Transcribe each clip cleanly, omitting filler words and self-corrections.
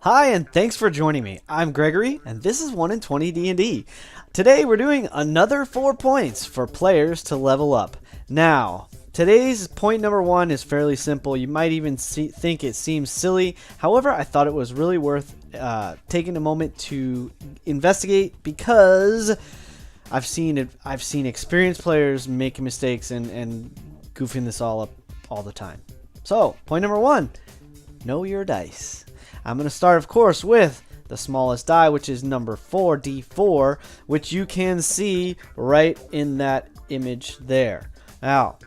Hi, and thanks for joining me. I'm Gregory, and this is 1 in 20 D&D. Today we're doing another 4 points for players to level up. Now, today's point number 1 is fairly simple. You might even think it seems silly. However, I thought it was really worth taking a moment to investigate because I've seen experienced players making mistakes and goofing this all up all the time. So, point number 1, know your dice. I'm going to start, of course, with the smallest die, which is number 4, D4, which you can see right in that image there. Now,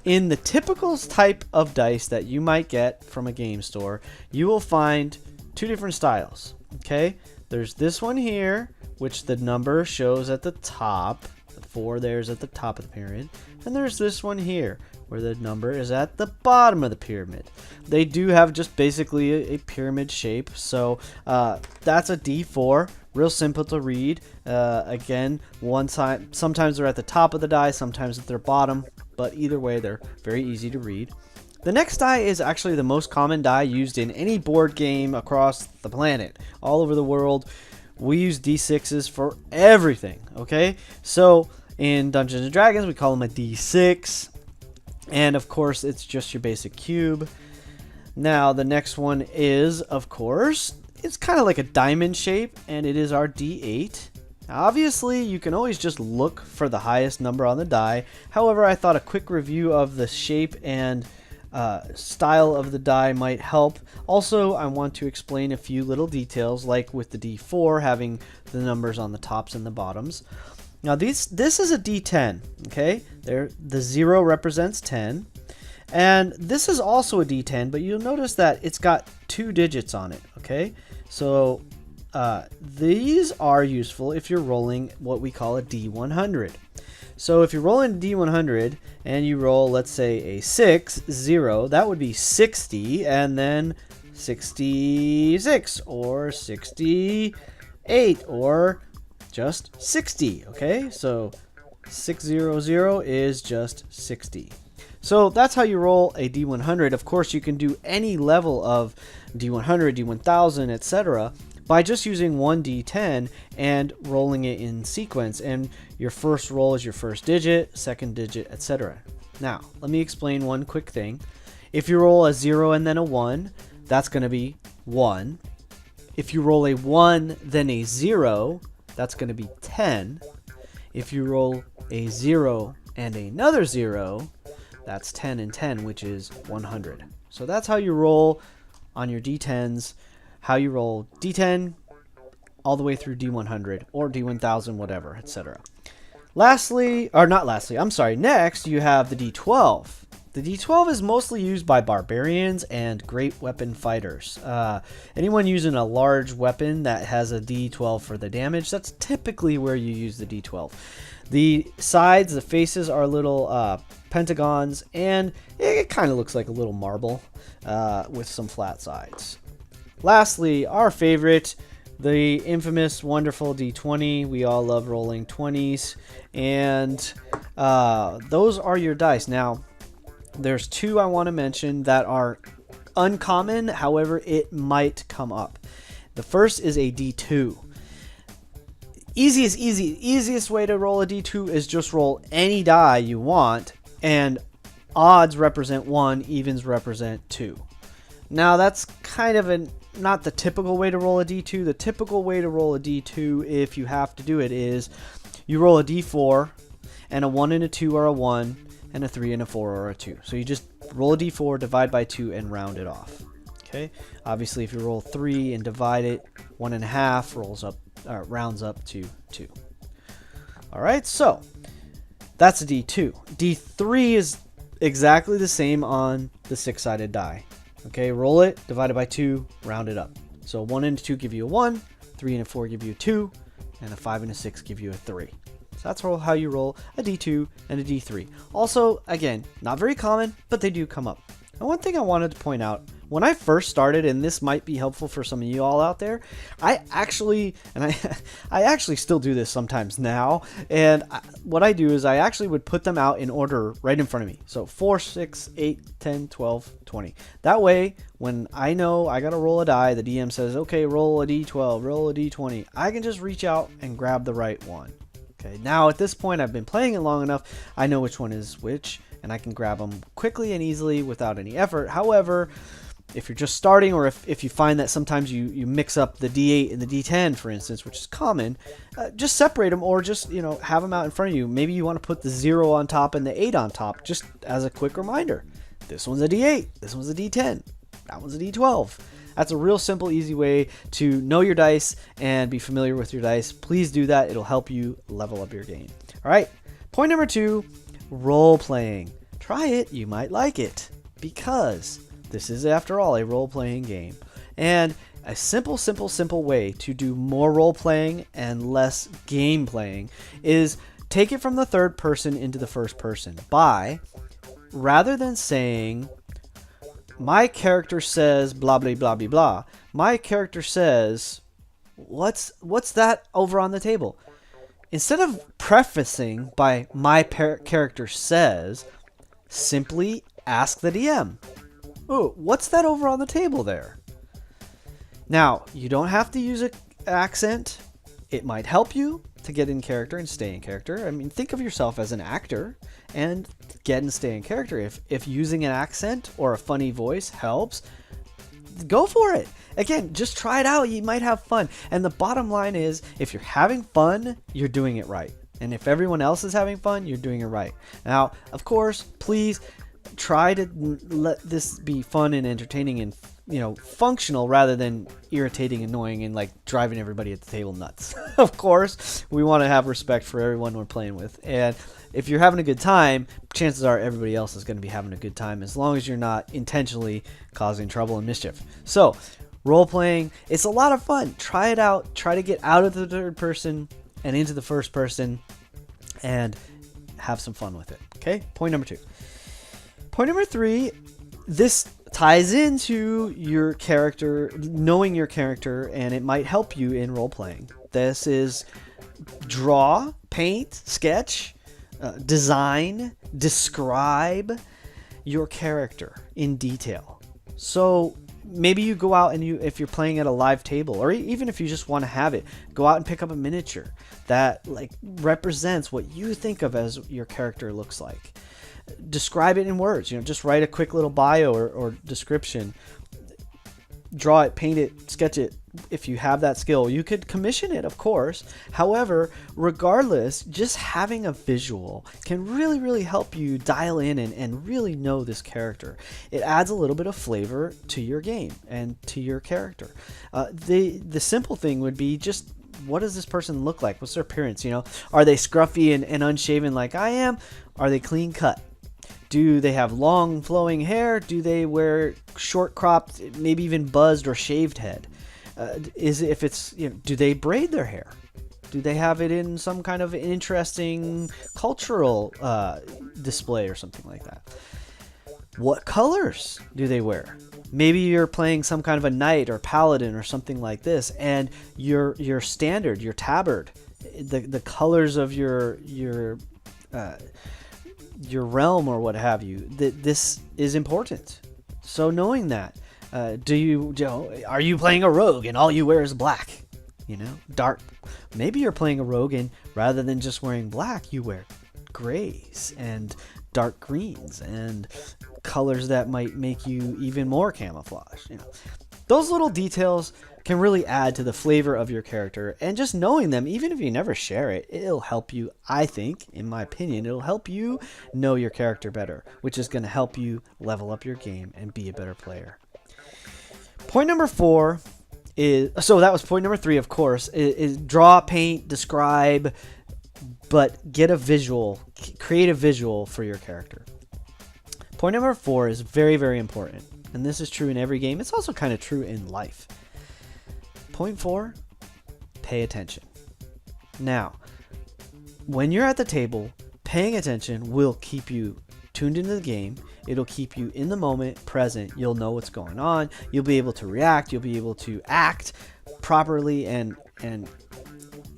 in the typical type of dice that you might get from a game store, you will find 2 different styles, okay? There's this one here, which the number shows at the top. The 4 there's at the top of the pyramid. And there's this one here, where the number is at the bottom of the pyramid. They do have just basically a pyramid shape, so that's a D4, real simple to read. Again, sometimes they're at the top of the die, sometimes at their bottom, but either way, they're very easy to read. The next die is actually the most common die used in any board game across the planet, all over the world. We use D6s for everything, okay? So in Dungeons and Dragons, we call them a D6. And of course, it's just your basic cube. Now, the next one is, of course, it's kind of like a diamond shape, and it is our D8. Now, obviously, you can always just look for the highest number on the die. However, I thought a quick review of the shape and style of the die might help. Also, I want to explain a few little details, like with the D4 having the numbers on the tops and the bottoms. Now this is a D10, okay? The 0 represents 10. And this is also a D10, but you'll notice that it's got 2 digits on it, okay? So these are useful if you're rolling what we call a D100. So if you're rolling a D100 and you roll, let's say, a 6, 0, that would be 60, and then 66, or 68, or just 60, okay? So 600 is just 60. So that's how you roll a D100. Of course, you can do any level of D100, D1000, etc. by just using one D10 and rolling it in sequence. And your first roll is your first digit, second digit, etc. Now, let me explain one quick thing. If you roll a 0 and then a 1, that's going to be 1. If you roll a 1, then a 0, that's going to be 10. If you roll a 0 and another 0, that's 10 and 10, which is 100. So that's how you roll on your D10s, how you roll D10 all the way through D100 or D1000, whatever, etc. Next, you have the D12. The D12 is mostly used by barbarians and great weapon fighters. Anyone using a large weapon that has a D12 for the damage, that's typically where you use the D12. The sides, the faces are little pentagons, and it kind of looks like a little marble with some flat sides. Lastly, our favorite, the infamous, wonderful D20. We all love rolling 20s, and those are your dice. Now, there's 2 I want to mention that are uncommon, however, it might come up. The first is a D2. Easiest way to roll a D2 is just roll any die you want, and odds represent 1, evens represent 2. Now, that's kind of not the typical way to roll a D2. The typical way to roll a D2, if you have to do it, is you roll a D4, and a 1 and a 2 are a 1, and a 3 and a 4 are a 2. So you just roll a D4, divide by 2, and round it off. Okay. Obviously, if you roll 3 and divide it, 1.5 rounds up to 2. All right. So that's a D2. D3 is exactly the same on the 6-sided die. Okay. Roll it, divide it by 2, round it up. So 1 and a 2 give you a 1, 3 and a 4 give you a 2, and a 5 and a 6 give you a 3. So that's how you roll a D2 and a D3. Also, again, not very common, but they do come up. And one thing I wanted to point out When I first started, and this might be helpful for some of you all out there, I actually still do this sometimes now. And what I do is I actually would put them out in order right in front of me. So 4, 6, 8, 10, 12, 20. That way, when I know I got to roll a die, the DM says, okay, roll a d12, roll a d20. I can just reach out and grab the right one. Okay, now at this point, I've been playing it long enough. I know which one is which, and I can grab them quickly and easily without any effort. However, if you're just starting, or if you find that sometimes you mix up the D8 and the D10, for instance, which is common, just separate them, or just, have them out in front of you. Maybe you want to put the 0 on top and the 8 on top, just as a quick reminder. This one's a D8, this one's a D10, that one's a D12. That's a real simple, easy way to know your dice and be familiar with your dice. Please do that. It'll help you level up your game. All right. Point number 2, role playing. Try it. You might like it, because this is, after all, a role playing game. And a simple way to do more role playing and less game playing is take it from the third person into the first person by, rather than saying, my character says blah blah blah blah blah, my character says, what's that over on the table? Instead of prefacing by my character says, simply ask the DM, oh, what's that over on the table there? Now, you don't have to use an accent. It might help you to get in character and stay in character. I mean, think of yourself as an actor and get and stay in character. If using an accent or a funny voice helps, go for it. Again, just try it out. You might have fun. And the bottom line is, if you're having fun, you're doing it right. And if everyone else is having fun, you're doing it right. Now, of course, please try to let this be fun and entertaining and functional, rather than irritating, annoying, and like driving everybody at the table nuts. Of course, we want to have respect for everyone we're playing with, and if you're having a good time, chances are everybody else is going to be having a good time, as long as you're not intentionally causing trouble and mischief. So, role playing, it's a lot of fun. Try it out. Try to get out of the third person and into the first person, and have some fun with it. Okay, point number 2. Point number 3, this ties into your character, knowing your character, and it might help you in role playing. This is draw, paint, sketch, design, describe your character in detail. So maybe you go out and if you're playing at a live table, or even if you just want to have it, go out and pick up a miniature that like represents what you think of as your character looks like. Describe it in words. Just write a quick little bio or description. Draw it, paint it, sketch it. If you have that skill, you could commission it, of course. However, regardless, just having a visual can really help you dial in and really know this character. It adds a little bit of flavor to your game and to your character. The simple thing would be just, what does this person look like? What's their appearance? Are they scruffy and unshaven like I am? Are they clean cut? Do they have long flowing hair? Do they wear short cropped, maybe even buzzed or shaved head? Do they braid their hair? Do they have it in some kind of interesting cultural display or something like that? What colors do they wear? Maybe you're playing some kind of a knight or paladin or something like this, and your standard, your tabard, the colors of your realm or what have you, this is important. So knowing that, are you playing a rogue and all you wear is black? Dark. Maybe you're playing a rogue and rather than just wearing black, you wear grays and dark greens and colors that might make you even more camouflage. Those little details can really add to the flavor of your character, and just knowing them, even if you never share it, it'll help you. I think, in my opinion, it'll help you know your character better, which is going to help you level up your game and be a better player. Point number 4 is, so that was point number 3, of course, is draw, paint, describe, but get a visual, create a visual for your character. Point number 4 is very important, and this is true in every game. It's also kind of true in life. Point 4, pay attention. Now, when you're at the table, paying attention will keep you tuned into the game. It'll keep you in the moment, present. You'll know what's going on. You'll be able to react. You'll be able to act properly and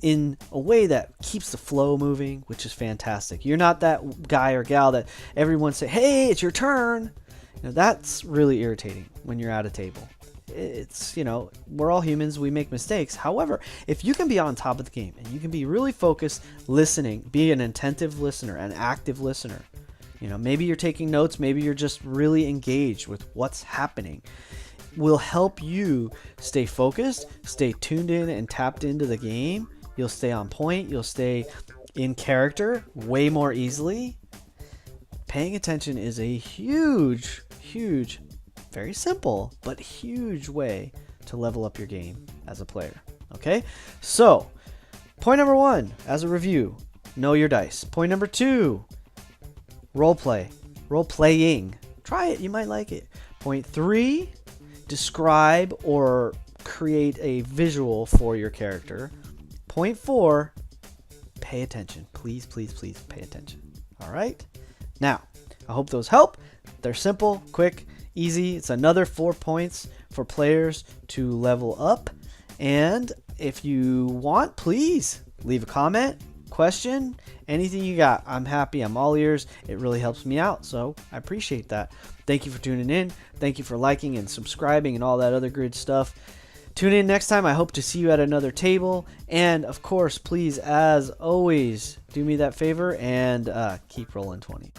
in a way that keeps the flow moving, which is fantastic. You're not that guy or gal that everyone say, hey, it's your turn. That's really irritating when you're at a table. It's, we're all humans. We make mistakes. However, if you can be on top of the game and you can be really focused, listening, be an attentive listener, an active listener, maybe you're taking notes, maybe you're just really engaged with what's happening, will help you stay focused, stay tuned in and tapped into the game. You'll stay on point. You'll stay in character way more easily. Paying attention is a huge, very simple, but huge way to level up your game as a player. Okay? So, point number 1, as a review, know your dice. Point number 2, role playing. Try it. You might like it. Point 3, describe or create a visual for your character. Point 4, pay attention. Please pay attention. All right? Now, I hope those help. They're simple, quick, easy. It's another 4 points for players to level up. And if you want, please leave a comment, question, anything you got. I'm happy. I'm all ears. It really helps me out, so I appreciate that. Thank you for tuning in. Thank you for liking and subscribing and all that other good stuff. Tune in next time. I hope to see you at another table. And, of course, please, as always, do me that favor and keep rolling 20.